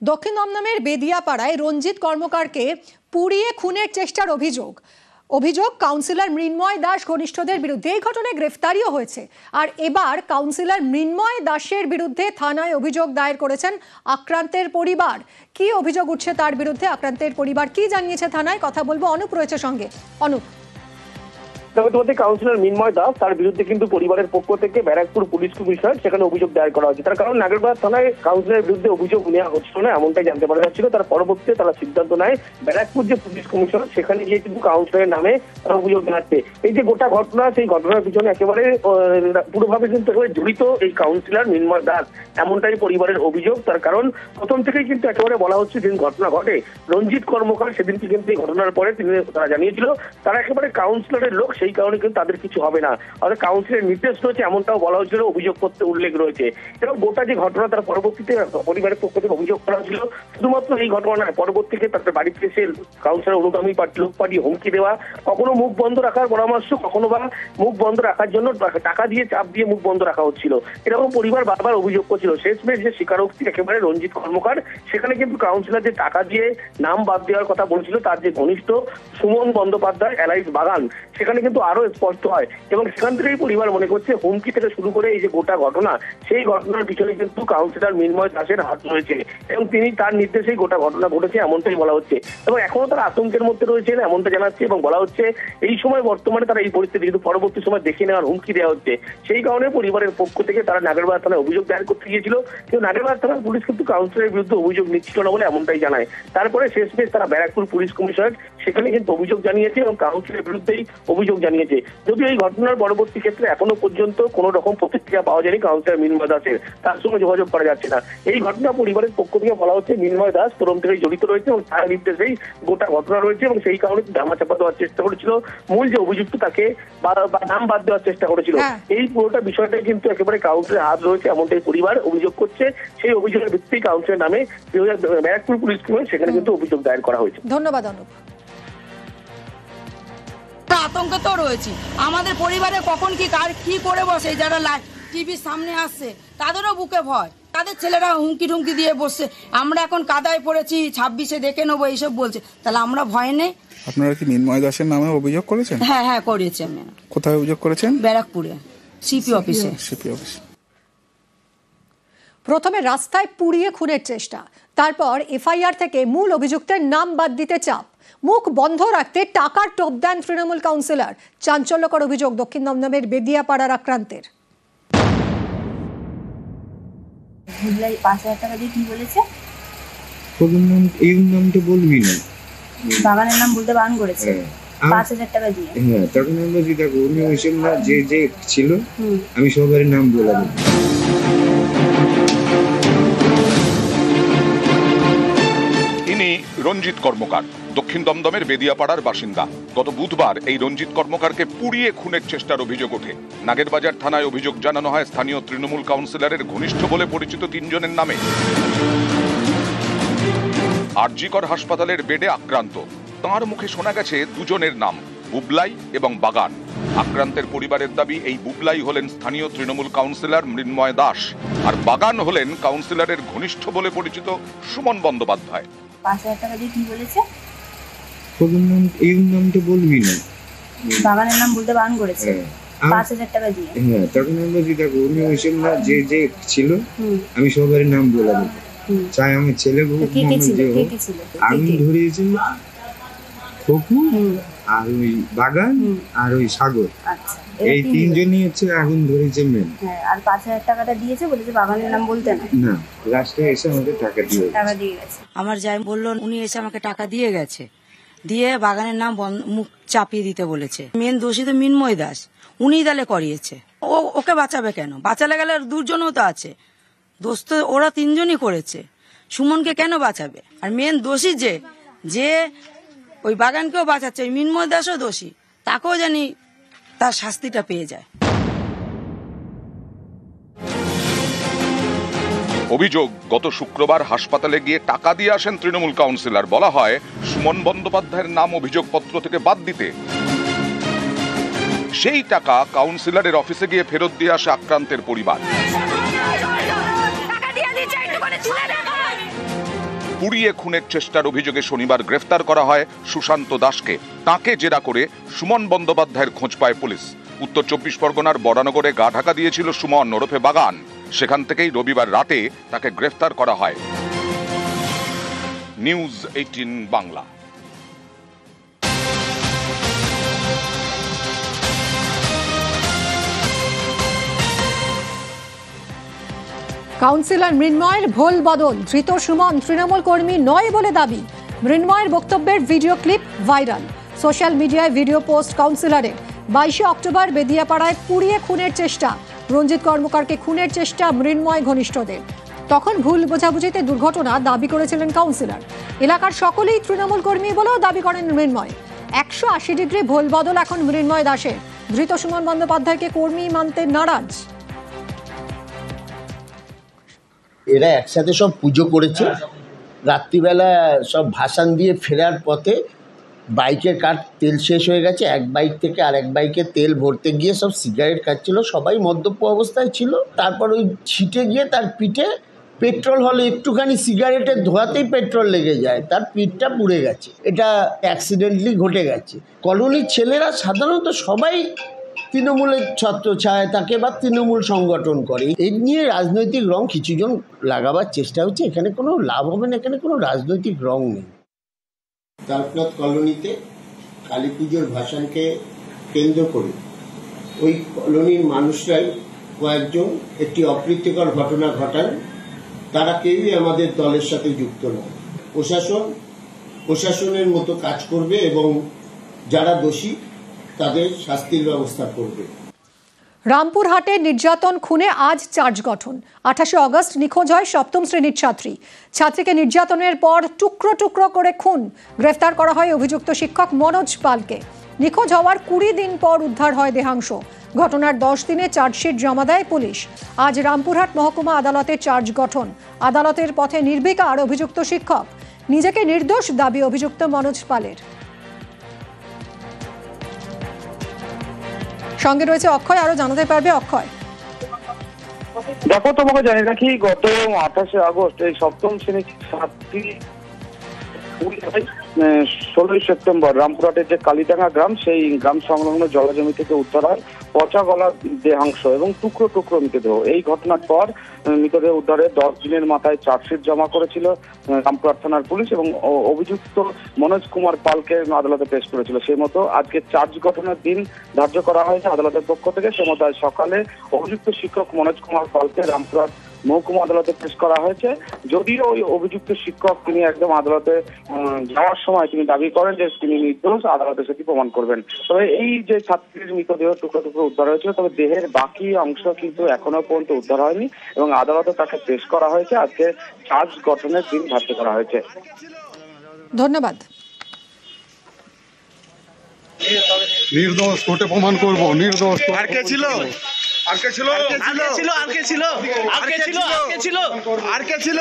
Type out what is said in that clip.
দক্ষিণ দমদমের বেদিয়াপাড়ায় রঞ্জিত কর্মকারকে পুড়িয়ে খুনের চেষ্টার অভিযোগ কাউন্সিলর মৃন্ময় দাস ঘনিষ্ঠদের বিরুদ্ধে। এই ঘটনায় গ্রেফতারিও হয়েছে। আর এবার কাউন্সিলর মৃন্ময় দাসের বিরুদ্ধে থানায় অভিযোগ দায়ের করেছেন আক্রান্তের পরিবার। কি অভিযোগ উঠছে তার বিরুদ্ধে, আক্রান্তের পরিবার কি জানিয়েছে থানায়, কথা বলবো। অনুপ রয়েছে সঙ্গে। অনুপ, কাউন্সিলর মৃন্ময় দাস তার বিরুদ্ধে কিন্তু পরিবারের পক্ষ থেকে ব্যারাকপুর পুলিশ কমিশনার সেখানে অভিযোগ দায়ের করা হয়েছে। তার কারণ নাগেরবাজার থানায় কাউন্সিলরের বিরুদ্ধে অভিযোগ নেওয়া হচ্ছিল না, এমনটাই জানতে পারা যাচ্ছিল। তার পরবর্তীতে তারা সিদ্ধান্ত নেয় ব্যারাকপুর যে পুলিশ কমিশনার সেখানে গিয়ে কিন্তু কাউন্সিলরের নামে তারা অভিযোগ জানাচ্ছে। এই যে গোটা ঘটনা, সেই ঘটনার পিছনে একেবারে পুরোভাবে কিন্তু জড়িত এই কাউন্সিলর মৃন্ময় দাস, এমনটাই পরিবারের অভিযোগ। তার কারণ প্রথম থেকেই কিন্তু একেবারে বলা হচ্ছে যে ঘটনা ঘটে রঞ্জিত কর্মকার সেদিনকে কিন্তু এই ঘটনার পরে তারা জানিয়েছিল তারা একেবারে কাউন্সিলরের লোক, সেই কারণে কিন্তু তাদের কিছু হবে না। আর কাউন্সিলের নির্দেশ রয়েছে এমনটাও বলা হয়েছিল, অভিযোগ করতে উল্লেখ রয়েছে। এবং গোটা যে ঘটনা তার পরবর্তীতে পরিবারের পক্ষ থেকে অভিযোগ করা হয়েছিল শুধুমাত্র এই ঘটনা নয়, পরবর্তীতে তাদের বাড়িতে এসে কাউন্সিলর অনুগামী লোক পাঠিয়ে হুমকি দেওয়া, কখনো মুখ বন্ধ রাখার পরামর্শ, কখনো বা মুখ বন্ধ রাখার জন্য টাকা দিয়ে চাপ দিয়ে মুখ বন্ধ রাখা হচ্ছিল, এরকম পরিবার বারবার অভিযোগ করছিল। শেষমেশ যে স্বীকারোক্তি একেবারে রঞ্জিত কর্মকার, সেখানে কিন্তু কাউন্সিলর যে টাকা দিয়ে নাম বাদ দেওয়ার কথা বলছিল তার যে ঘনিষ্ঠ সুমন বন্দ্যোপাধ্যায় এলাইস বাগান, সেখানে কিন্তু আরো স্পষ্ট হয়। এবং সেখান থেকেই পরিবার মনে করছে হুমকি থেকে শুরু করে এই যে গোটা ঘটনা, সেই ঘটনার পিছনে কিন্তু কাউন্সিলর মৃন্ময় দাসের হাত রয়েছে এবং তিনি তার নির্দেশেই গোটা ঘটনা ঘটেছে, এমনটাই বলা হচ্ছে। এবং এখনো তারা আতঙ্কের মধ্যে রয়েছেন এমনটা জানাচ্ছে এবং বলা হচ্ছে এই সময় বর্তমানে তারা এই পরিস্থিতি কিন্তু পরবর্তী সময় দেখে নেওয়ার হুমকি দেওয়া হচ্ছে। সেই কারণে পরিবারের পক্ষ থেকে তারা নাগেরবাজার থানায় অভিযোগ দায়ের করতে গিয়েছিল, কিন্তু নাগেরবাজার থানার পুলিশ কিন্তু কাউন্সিলরের বিরুদ্ধে অভিযোগ নিচ্ছিল না বলে এমনটাই জানায়। তারপরে শেষমেশ তারা ব্যারাকপুর পুলিশ কমিশনার সেখানে কিন্তু অভিযোগ জানিয়েছে এবং কাউন্সিলরের বিরুদ্ধেই অভিযোগ জানিয়েছে। যদিও এই ঘটনার পরবর্তী ক্ষেত্রে এখনো পর্যন্ত কোনো রকম প্রতিক্রিয়া পাওয়া যায়নি কাউন্সিলর মৃন্ময় দাসের, তার সঙ্গে যোগাযোগ করা যাচ্ছে না। এই ঘটনা পরিবারের পক্ষ থেকে বলা হচ্ছে মৃন্ময় দাস প্রথম থেকেই জড়িত রয়েছে এবং তার নির্দেশেই গোটা ঘটনা রয়েছে এবং সেই কারণে ধামাচাপা দেওয়ার চেষ্টা করেছিল, মূল যে অভিযুক্ত তাকে নাম বাদ দেওয়ার চেষ্টা করেছিল। এই পুরোটা বিষয়টাই কিন্তু একেবারে কাউন্সিলের হাত রয়েছে এমনটাই পরিবার অভিযোগ করছে। সেই অভিযোগের ভিত্তিতে কাউন্সিলের নামে ব্যারাকপুর পুলিশ কমিশন সেখানে কিন্তু অভিযোগ দায়ের করা হয়েছে। ধন্যবাদ অনুপ। আতঙ্কে তো রয়েছে, আমাদের পরিবারে কখন কি করে বসে, যারা টিভির সামনে আসছে তাদেরও বুকে ভয়, তাদের ছেলেরা হুমকি ঠুমকি দিয়ে বসছে, আমরা এখন কাদায় পড়েছি 26-এ দেখে নেবো এইসব বলছে, তাহলে আমরা ভয় নেই। আপনারা কি মৃন্ময় দাসের নামে অভিযোগ করেছেন? হ্যাঁ করেছি আমি। কোথায় অভিযোগ করেছেন? ব্যারাকপুরে সিপি অফিসে। প্রথমে রাস্তায় পুড়িয়ে খুনের চেষ্টা, তারপর এফআইআর থেকে মূল অভিযুক্তের নাম বাদ দিতে চাপ, মুখ বন্ধ রাখতে টাকার টোপ দেন তৃণমূল কাউন্সিলর। চাঞ্চল্যকর অভিযোগ দক্ষিণ দমদমের বেদিয়াপাড়ার আক্রান্তের। 5,000 টাকা দিয়ে কি বলেছে? এই নামটা বলবি না, বাগানের নাম বলতে বারণ করেছে। 5,000 টাকা দিয়ে তখন আমরা যদি দেখো উনি ওইসব না যে যে ছিল আমি সবার নাম বলে দেবো। ইনি রঞ্জিত কর্মকার, দক্ষিণ দমদমের বেদিয়াপাড়ার বাসিন্দা। গত বুধবার এই রঞ্জিত কর্মকারকে পুড়িয়ে খুনের চেষ্টার অভিযোগ ওঠে। নাগেরবাজার থানায় অভিযোগ জানানো হয় স্থানীয় তৃণমূল কাউন্সিলরের ঘনিষ্ঠ বলে পরিচিত 3 জনের নামে। আরজিকর হাসপাতালের বেডে আক্রান্ত, তাঁর মুখে শোনা গেছে 2 জনের নাম, বুবলাই এবং বাগান। আক্রান্তের পরিবারের দাবি এই বুবলাই হলেন স্থানীয় তৃণমূল কাউন্সিলর মৃন্ময় দাস, আর বাগান হলেন কাউন্সিলরের ঘনিষ্ঠ বলে পরিচিত সুমন বন্দ্যোপাধ্যায়। 5,000 টাকা দিয়ে কি বলেছে? এই নামটা বলবি না, বাগানের নাম বলতে বারণ করেছে। 5,000 টাকা দিয়ে তখন আমরা যদি দেখো উনি ওইসব না যে যে ছিল আমি সবার নাম বলে দেবো। চাই আমার ছেলে আগুন ধরিয়েছিল খোকু আর ওই বাগান আর ওই সাগর, এই 3 জনই হচ্ছে আগুন ধরেছে মেন। আর 5,000 টাকাটা দিয়েছে, বলেছে বাগানের নাম বলতে না, লাস্টে এসে আমাকে টাকা দিয়ে গেছে। আমার যাই বললো উনি এসে আমাকে টাকা দিয়ে গেছে, দিয়ে বাগানের নাম মুখ চাপিয়ে দিতে বলেছে। মেন দোষী তো মৃন্ময় দাস, উনিই তাহলে করিয়েছে। ওকে বাঁচাবে কেন? বাঁচালে গেলে 2 জনও তো আছে, দোষ তো ওরা 3 জনই করেছে, সুমনকে কেন বাঁচাবে? আর মেন দোষী যে ওই বাগানকেও বাঁচাচ্ছে, ওই মৃন্ময় দাসও দোষী, তাকেও জানি তার শাস্তিটা পেয়ে যায়। অভিযোগ গত শুক্রবার হাসপাতালে গিয়ে টাকা দিয়ে আসেন তৃণমূল কাউন্সিলর। বলা হয় সুমন বন্দ্যোপাধ্যায়ের নাম অভিযোগপত্র থেকে বাদ দিতে। সেই টাকা কাউন্সিলরের অফিসে গিয়ে ফেরত দিয়ে আসে আক্রান্তের পরিবার। পুড়িয়ে খুনের চেষ্টার অভিযোগে শনিবার গ্রেফতার করা হয় সুশান্ত দাসকে। তাকে জেরা করে সুমন বন্দ্যোপাধ্যায়ের খোঁজ পায় পুলিশ। উত্তর 24 পরগনার বরানগরে গা ঢাকা দিয়েছিল সুমন ওরফে বাগান। সেখান থেকেই রবিবার রাতে তাকে গ্রেফতার করা হয়। নিউজ 18 বাংলা। কাউন্সিলর মৃন্ময়ের ভোল বদল, ধৃত সুমন তৃণমূল কর্মী নয় বলে দাবি। মৃন্ময়ের বক্তব্যের ভিডিও ক্লিপ ভাইরাল। সোশ্যাল মিডিয়ায় ভিডিও পোস্ট কাউন্সিলরের। 22 অক্টোবর বেদিয়াপাড়ায় পুড়িয়ে খুনের চেষ্টা। রঞ্জিত কর্মকারকে খুনের চেষ্টা মৃন্ময় ঘনিষ্ঠদের। তখন ভুল বোঝাবুঝিতে দুর্ঘটনা দাবি করেছিলেন কাউন্সিলর। এলাকার সকলেই তৃণমূল কর্মী বলেও দাবি করেন মৃন্ময়। 180 ডিগ্রি ভোল বদল এখন মৃন্ময় দাসের। ধৃত সুমন বন্দ্যোপাধ্যায়কে কর্মী মানতে নারাজ। এরা একসাথে সব পুজো করেছে, রাত্রিবেলা সব ভাসান দিয়ে ফেরার পথে বাইকের কাঠ তেল শেষ হয়ে গেছে, এক বাইক থেকে আরেক বাইকে তেল ভরতে গিয়ে সব সিগারেট খাচ্ছিল, সবাই মদ্যপ অবস্থায় ছিল। তারপর ওই ছিটে গিয়ে তার পিঠে পেট্রোল হলে একটুখানি সিগারেটের ধোয়াতেই পেট্রোল লেগে যায়, তার পিঠটা পুড়ে গেছে। এটা অ্যাক্সিডেন্টলি ঘটে গেছে। কলোনির ছেলেরা সাধারণত সবাই তৃণমূলের ছত্রছায়ায় থাকে বা তৃণমূল সংগঠন করে। এই নিয়ে রাজনৈতিক রং কিছুজন লাগাবার চেষ্টা হচ্ছে, এখানে কোনো লাভ হবে না, এখানে কোনো রাজনৈতিক রং নেই। তারকনাথ কলোনিতে কালী পুজোর ভাসানকে কেন্দ্র করে ওই কলোনির মানুষরাই কয়েকজন একটি অপ্রীতিকর ঘটনা ঘটান। তারা কেউই আমাদের দলের সাথে যুক্ত নয়। প্রশাসনের মতো কাজ করবে এবং যারা দোষী তাদের শাস্তির ব্যবস্থা করবে। রামপুরহাটে নির্যাতন খুনে আজ চার্জ গঠন। 28 অগস্ট নিখোঁজ হয় 7ম শ্রেণীর ছাত্রী। ছাত্রীকে নির্যাতনের পর টুকরো টুকরো করে খুন। গ্রেফতার করা হয় অভিযুক্ত শিক্ষক মনোজ পালকে। নিখোঁজ হওয়ার 20 দিন পর উদ্ধার হয় দেহাংশ। ঘটনার 10 দিনে চার্জশিট জমা দেয় পুলিশ। আজ রামপুরহাট মহকুমা আদালতে চার্জ গঠন। আদালতের পথে নির্বিকার অভিযুক্ত শিক্ষক। নিজেকে নির্দোষ দাবি অভিযুক্ত মনোজ পালের। সঙ্গে রয়েছে অক্ষয়, আরো জানাতে পারবে অক্ষয়। দেখো, তোমাকে জানিয়ে রাখি, গত 28 আগস্ট এই 7ম শ্রেণীর ছাত্রী 16 সেপ্টেম্বর রামপুরহাটের যে কালীডাঙ্গা গ্রাম, সেই গ্রাম সংলগ্ন জলাজমি থেকে উদ্ধার হয় পচা গলা দেহাংশ এবং টুকরো টুকরো মৃতদেহ। এই ঘটনার পর মৃতদেহ উদ্ধারে 10 দিনের মাথায় চার্জশিট জমা করেছিল রামপুরহাট থানার পুলিশ এবং অভিযুক্ত মনোজ কুমার পালকে আদালতে পেশ করেছিল। সেই মতো আজকে চার্জ গঠনের দিন ধার্য করা হয়েছে আদালতের পক্ষ থেকে। সে মতো আজ সকালে অভিযুক্ত শিক্ষক মনোজ কুমার পালকে রামপুরহাট মহকুমা আদালতে পেশ করা হয়েছে। যদিও ওই অভিযুক্ত শিক্ষক তিনি একদম আদালতে যাওয়ার সময় তিনি দাবি করেন যে তিনি নির্দোষ, আদালতে সেটি প্রমাণ করবেন। তবে এই যে ছাত্রীর মৃতদেহ টুকরো টুকরো উদ্ধার হয়েছিল, তবে দেহের বাকি অংশ কিন্তু এখনো পর্যন্ত উদ্ধার হয়নি এবং আদালতে তাকে পেশ করা হয়েছে। আজকে চার্জ গঠনের দিন ধার্য করা হয়েছে। ধন্যবাদ। নির্দোষ কোর্টে প্রমাণ করব, নির্দোষ। আর কে ছিল? আর কে ছিল? আর কে ছিল? আর কে ছিল? আর কে ছিল? আর কে ছিল? আর কে ছিল?